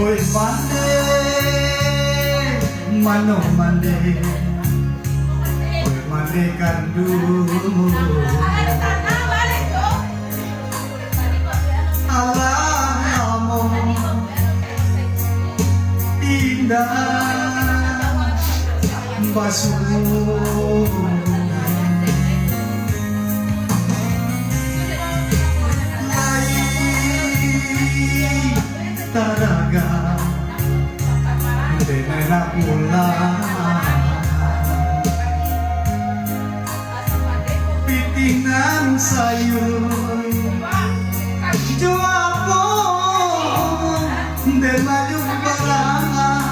Boy mande, mano mande, boy mande kandu. Alamu indah basuh. Taraga denena ulang pitingan sayur juapo den maju barangan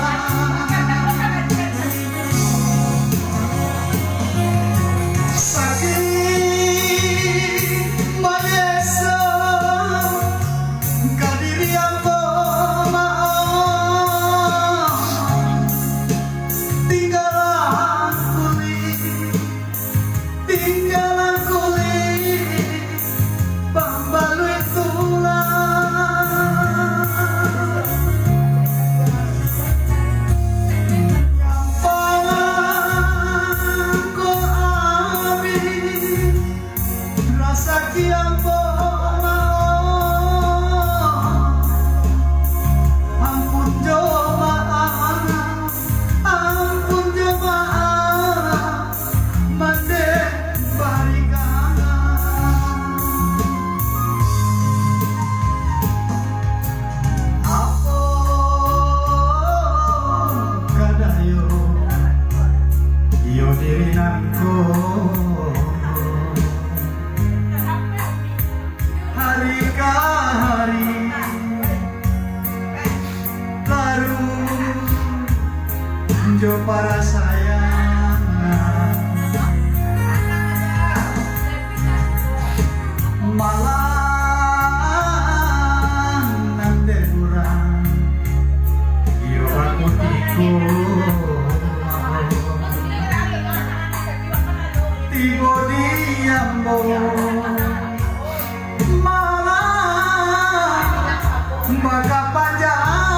sakit mayesa kadirian tinggalan kulit pambalui tulang yang palang ko ami rasa kian ampun jemaah ampun jemaah mande dirinanku hari ke hari baru jo para sayang malah nanti kurang yo aku tibo diambo malah baka panjangan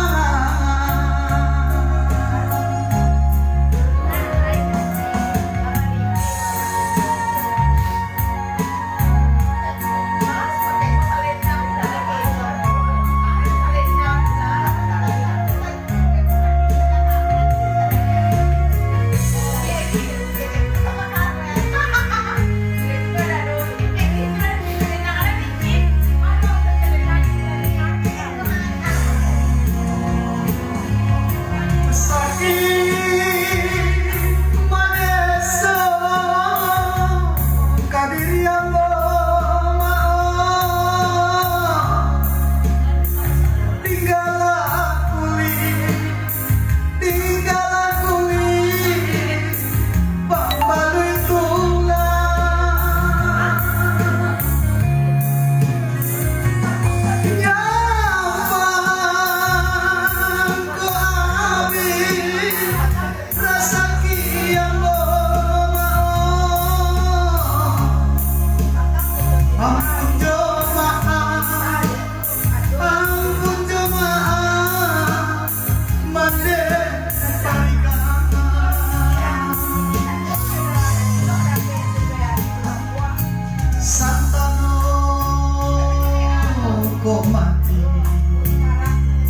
kok mati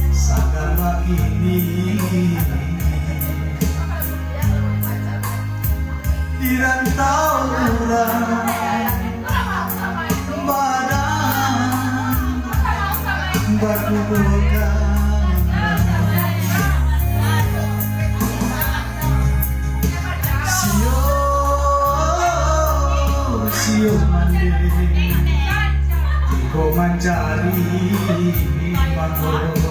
sagala ini dirantau urang badan baku bukan sio mandiri ko mencari makhluk